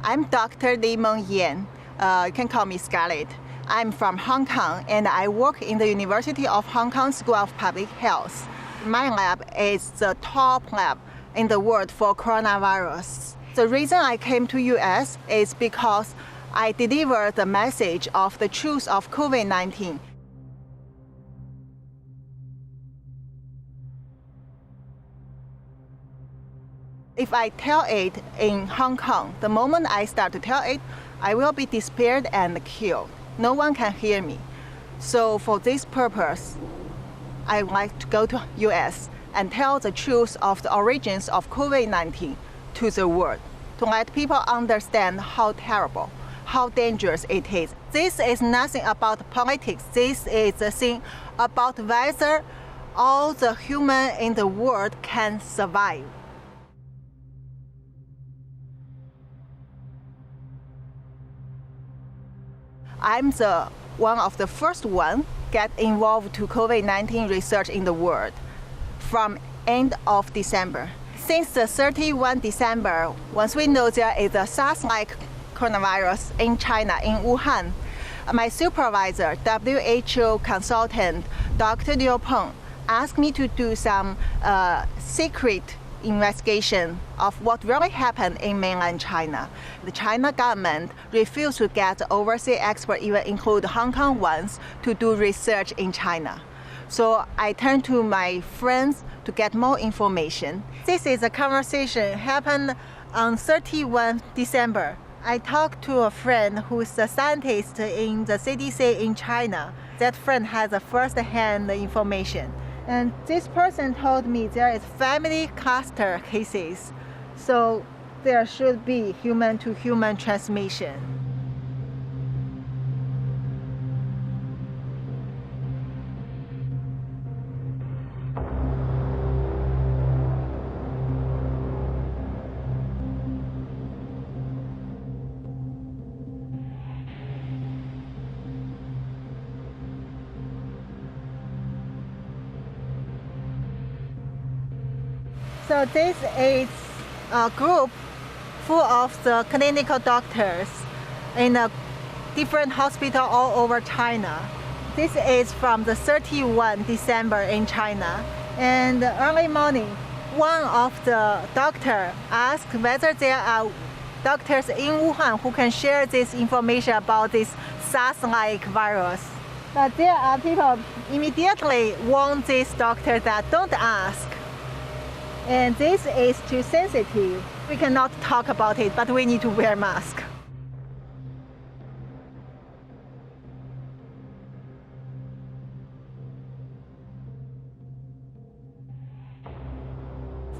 I'm Dr. LiMeng. You can call me Scarlett. I'm from Hong Kong, and I work in the University of Hong Kong School of Public Health. My lab is the top lab in the world for coronavirus. The reason I came to US is because I delivered the message of the truth of COVID-19. If I tell it in Hong Kong, the moment I start to tell it, I will be disappeared and killed. No one can hear me. So for this purpose, I like to go to US and tell the truth of the origins of COVID-19 to the world, to let people understand how terrible, how dangerous it is. This is nothing about politics. This is a thing about whether all the humans in the world can survive. I'm one of the first one get involved to COVID-19 research in the world from end of December. Since the 31 December, once we know there is a SARS-like coronavirus in China, in Wuhan, my supervisor, WHO consultant, Dr. LiMeng, asked me to do some secret investigation of what really happened in mainland China. The China government refused to get overseas experts, even include Hong Kong ones, to do research in China. So I turned to my friends to get more information. This is a conversation happened on 31 December. I talked to a friend who is a scientist in the CDC in China. That friend has a first-hand information. And this person told me there is family cluster cases, so there should be human-to-human transmission. So this is a group full of the clinical doctors in a different hospital all over China. This is from the 31 December in China. And early morning, one of the doctors asked whether there are doctors in Wuhan who can share this information about this SARS-like virus. But there are people immediately warn this doctor that don't ask. And this is too sensitive. We cannot talk about it, but we need to wear masks.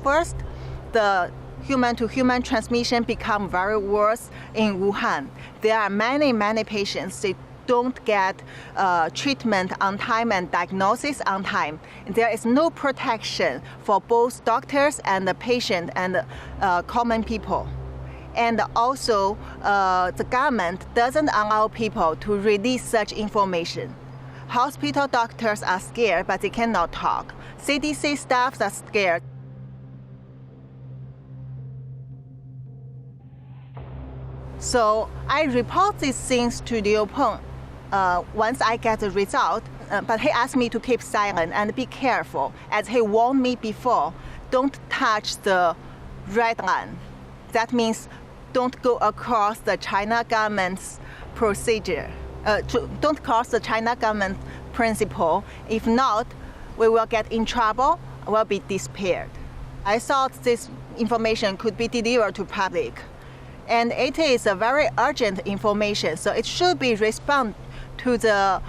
First, the human-to-human transmission become very worse in Wuhan. There are many patients. They don't get treatment on time and diagnosis on time. There is no protection for both doctors and the patient and common people. And also, the government doesn't allow people to release such information. Hospital doctors are scared, but they cannot talk. CDC staffs are scared. So I report these things to LiMeng once I get the result, but he asked me to keep silent and be careful, as he warned me before, don't touch the red line. That means don't go across the China government's procedure. Don't cross the China government principle. If not, we will get in trouble, will be disappeared. I thought this information could be delivered to public. And it is a very urgent information, so it should be responded to the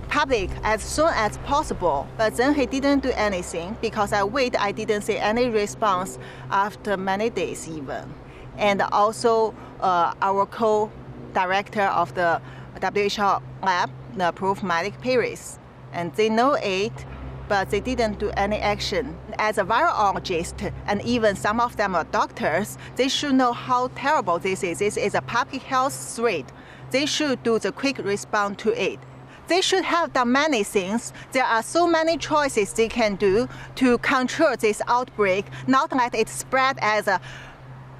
public as soon as possible. But then he didn't do anything because I didn't see any response after many days even. And also our co-director of the WHO lab approved Malik Paris. And they know it, but they didn't do any action. As a virologist, and even some of them are doctors, they should know how terrible this is. This is a public health threat. They should do the quick response to it. They should have done many things. There are so many choices they can do to control this outbreak, not let it spread as a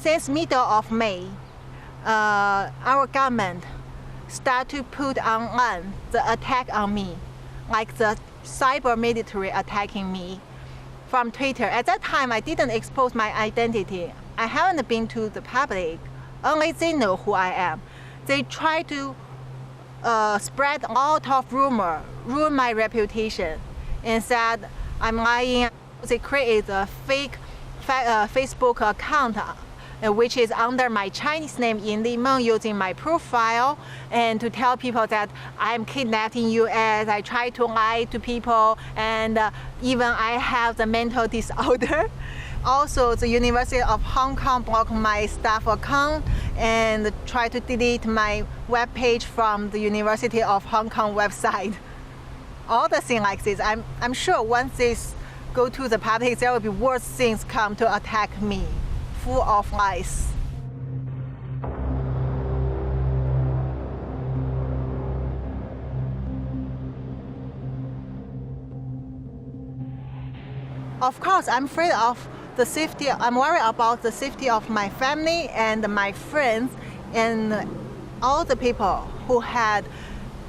Since middle of May, our government start to put online the attack on me, like the cyber military attacking me from Twitter. At that time, I didn't expose my identity. I haven't been to the public. Only they know who I am. They try to spread a lot of rumor, ruin my reputation, and said I'm lying. They create a fake Facebook account, which is under my Chinese name in LiMeng, using my profile, and to tell people that I'm kidnapped in US. I try to lie to people, and even I have the mental disorder. Also, the University of Hong Kong blocked my staff account and try to delete my webpage from the University of Hong Kong website. All the things like this, I'm sure once this go to the public, there will be worse things come to attack me, full of lies. Of course, I'm afraid of the safety. I'm worried about the safety of my family and my friends and all the people who had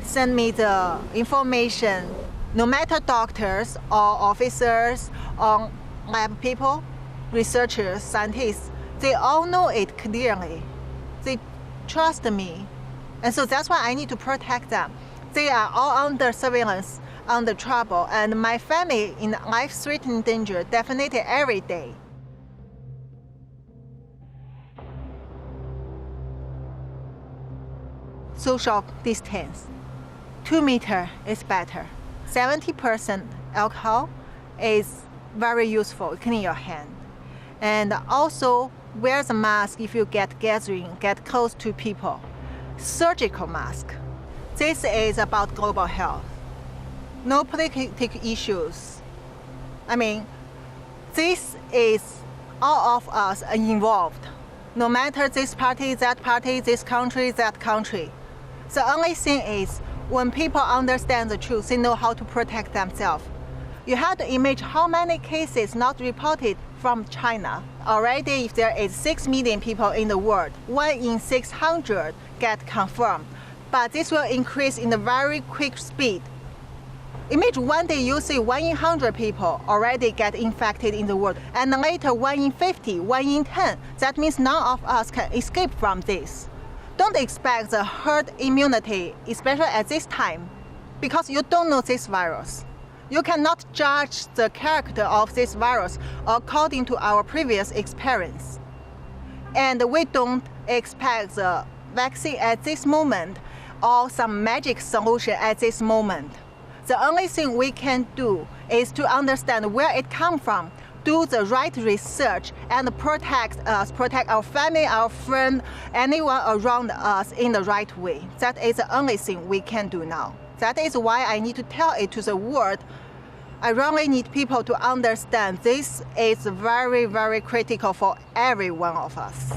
sent me the information. No matter doctors or officers or lab people, researchers, scientists, they all know it clearly. They trust me. And so that's why I need to protect them. They are all under surveillance, under trouble, and my family in life-threatening danger definitely every day. Social distance. 2 meters is better. 70% alcohol is very useful, clean your hand. And also wear the mask if you get close to people. Surgical mask. This is about global health. No political issues. I mean, this is all of us involved. No matter this party, this country, that country. The only thing is, when people understand the truth, they know how to protect themselves. You have to imagine how many cases not reported from China. Already, if there is 6 million people in the world, 1 in 600 get confirmed. But this will increase in a very quick speed. Imagine one day you see 1 in 100 people already get infected in the world, and later 1 in 50, 1 in 10. That means none of us can escape from this. Don't expect the herd immunity, especially at this time, because you don't know this virus. You cannot judge the character of this virus according to our previous experience. And we don't expect the vaccine at this moment or some magic solution at this moment. The only thing we can do is to understand where it comes from, do the right research, and protect us, protect our family, our friend, anyone around us in the right way. That is the only thing we can do now. That is why I need to tell it to the world. I really need people to understand this is very, very critical for every one of us.